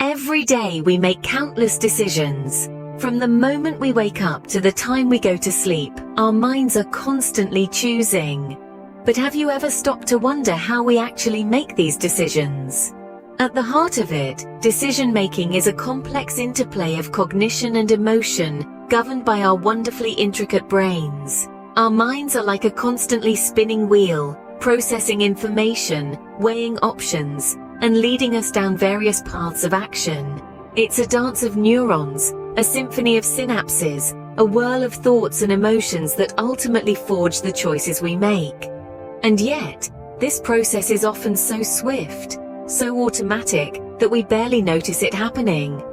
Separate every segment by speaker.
Speaker 1: Every day we make countless decisions. From the moment we wake up to the time we go to sleep, our minds are constantly choosing. But have you ever stopped to wonder how we actually make these decisions? At the heart of it, decision-making is a complex interplay of cognition and emotion, governed by our wonderfully intricate brains. Our minds are like a constantly spinning wheel, processing information, weighing options, and leading us down various paths of action. It's a dance of neurons, a symphony of synapses, a whirl of thoughts and emotions that ultimately forge the choices we make. And yet, this process is often so swift, so automatic, that we barely notice it happening.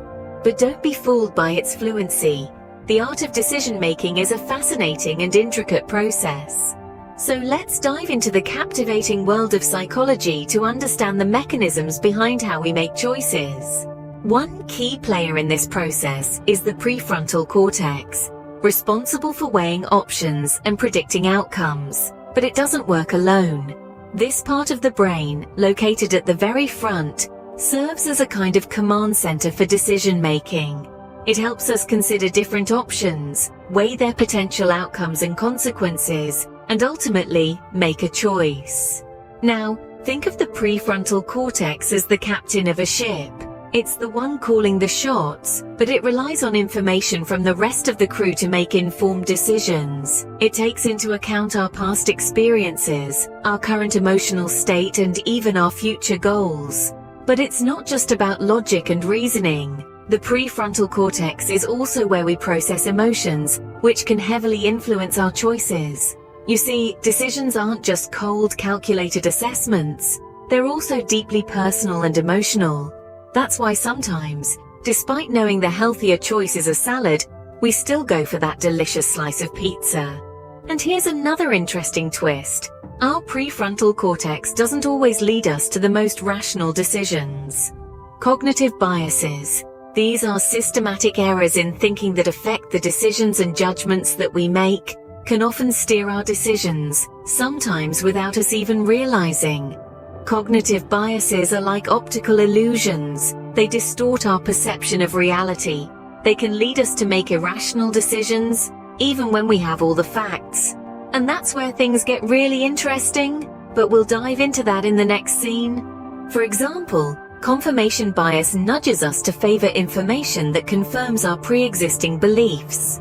Speaker 1: But don't be fooled by its fluency. The art of decision-making is a fascinating and intricate process. So let's dive into the captivating world of psychology to understand the mechanisms behind how we make choices. One key player in this process is the prefrontal cortex, responsible for weighing options and predicting outcomes. But it doesn't work alone. This part of the brain, located at the very front, serves as a kind of command center for decision-making. It helps us consider different options, weigh their potential outcomes and consequences, and ultimately make a choice. Now, think of the prefrontal cortex as the captain of a ship. It's the one calling the shots, but it relies on information from the rest of the crew to make informed decisions. It takes into account our past experiences, our current emotional state, and even our future goals. But it's not just about logic and reasoning. The prefrontal cortex is also where we process emotions, which can heavily influence our choices. You see, decisions aren't just cold, calculated assessments. They're also deeply personal and emotional. That's why sometimes, despite knowing the healthier choice is a salad, we still go for that delicious slice of pizza. And here's another interesting twist. Our prefrontal cortex doesn't always lead us to the most rational decisions. Cognitive biases. These are systematic errors in thinking that affect the decisions and judgments that we make, can often steer our decisions, sometimes without us even realizing. Cognitive biases are like optical illusions. They distort our perception of reality. They can lead us to make irrational decisions, even when we have all the facts. And that's where things get really interesting, but we'll dive into that in the next scene. For example, confirmation bias nudges us to favor information that confirms our pre-existing beliefs.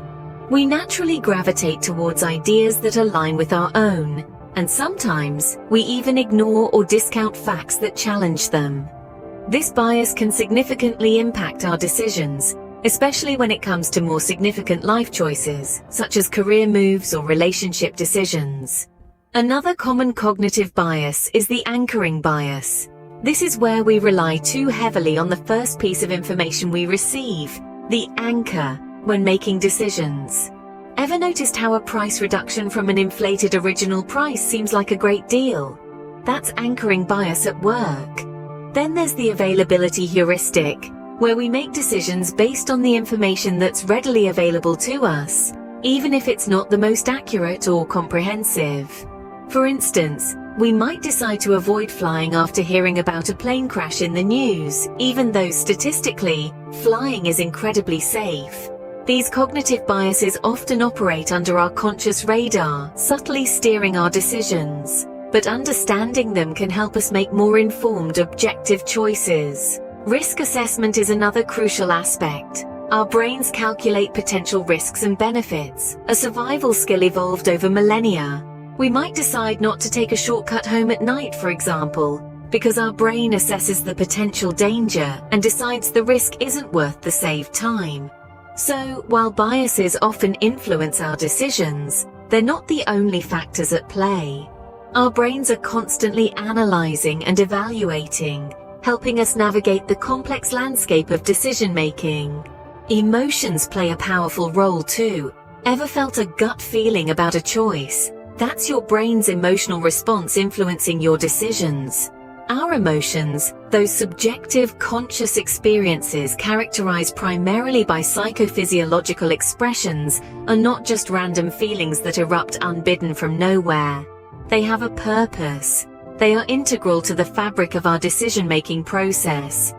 Speaker 1: We naturally gravitate towards ideas that align with our own, and sometimes we even ignore or discount facts that challenge them. This bias can significantly impact our decisions, especially when it comes to more significant life choices, such as career moves or relationship decisions. Another common cognitive bias is the anchoring bias. This is where we rely too heavily on the first piece of information we receive, the anchor, when making decisions. Ever noticed how a price reduction from an inflated original price seems like a great deal? That's anchoring bias at work. Then there's the availability heuristic, where we make decisions based on the information that's readily available to us, even if it's not the most accurate or comprehensive. For instance, we might decide to avoid flying after hearing about a plane crash in the news, even though statistically, flying is incredibly safe. These cognitive biases often operate under our conscious radar, subtly steering our decisions. But understanding them can help us make more informed, objective choices. Risk assessment is another crucial aspect. Our brains calculate potential risks and benefits, a survival skill evolved over millennia. We might decide not to take a shortcut home at night, for example, because our brain assesses the potential danger and decides the risk isn't worth the saved time. So, while biases often influence our decisions, they're not the only factors at play. Our brains are constantly analyzing and evaluating, helping us navigate the complex landscape of decision-making. Emotions play a powerful role too. Ever felt a gut feeling about a choice? That's your brain's emotional response influencing your decisions. Our emotions, those subjective, conscious experiences characterized primarily by psychophysiological expressions, are not just random feelings that erupt unbidden from nowhere. They have a purpose. They are integral to the fabric of our decision-making process.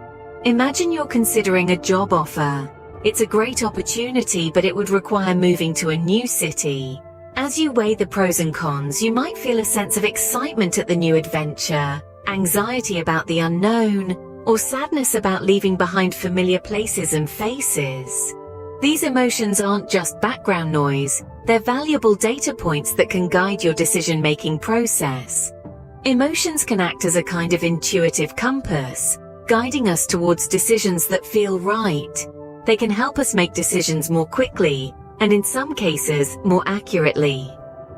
Speaker 1: Imagine you're considering a job offer. It's a great opportunity, but it would require moving to a new city. As you weigh the pros and cons, you might feel a sense of excitement at the new adventure, anxiety about the unknown, or sadness about leaving behind familiar places and faces. These emotions aren't just background noise, they're valuable data points that can guide your decision-making process. Emotions can act as a kind of intuitive compass, guiding us towards decisions that feel right. They can help us make decisions more quickly, and in some cases, more accurately.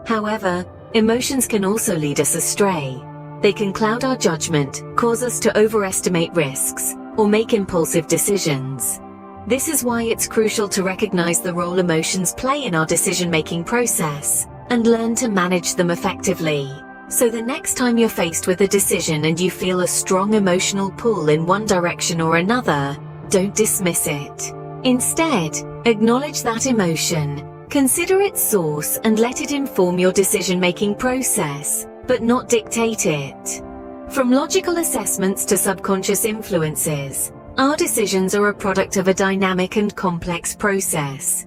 Speaker 1: However, emotions can also lead us astray. They can cloud our judgment, cause us to overestimate risks, or make impulsive decisions. This is why it's crucial to recognize the role emotions play in our decision-making process, and learn to manage them effectively. So the next time you're faced with a decision and you feel a strong emotional pull in one direction or another, don't dismiss it. Instead, acknowledge that emotion, consider its source, and let it inform your decision-making process, but not dictate it. From logical assessments to subconscious influences, our decisions are a product of a dynamic and complex process.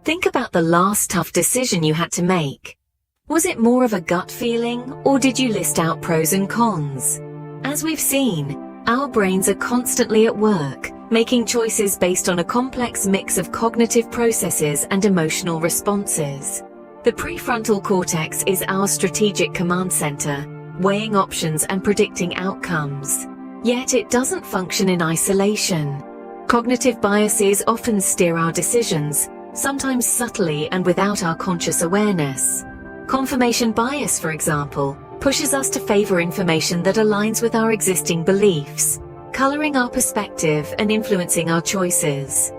Speaker 1: Think about the last tough decision you had to make. Was it more of a gut feeling, or did you list out pros and cons? As we've seen, our brains are constantly at work, making choices based on a complex mix of cognitive processes and emotional responses. The prefrontal cortex is our strategic command center, weighing options and predicting outcomes. Yet it doesn't function in isolation. Cognitive biases often steer our decisions, sometimes subtly and without our conscious awareness. Confirmation bias, for example, pushes us to favor information that aligns with our existing beliefs, coloring our perspective and influencing our choices.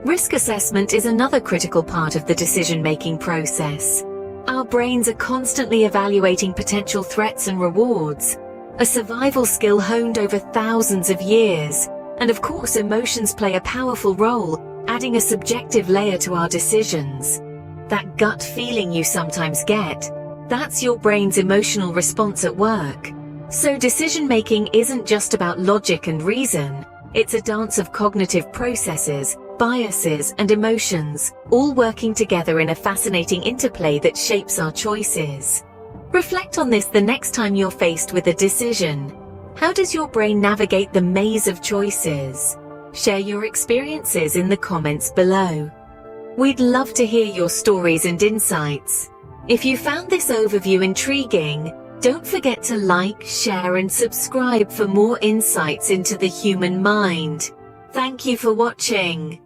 Speaker 1: Risk assessment is another critical part of the decision-making process. Our brains are constantly evaluating potential threats and rewards, a survival skill honed over thousands of years, and of course emotions play a powerful role, adding a subjective layer to our decisions. That gut feeling you sometimes get, that's your brain's emotional response at work. So decision-making isn't just about logic and reason, it's a dance of cognitive processes, biases, and emotions, all working together in a fascinating interplay that shapes our choices. Reflect on this the next time you're faced with a decision. How does your brain navigate the maze of choices? Share your experiences in the comments below. We'd love to hear your stories and insights. If you found this overview intriguing, don't forget to like, share, and subscribe for more insights into the human mind. Thank you for watching.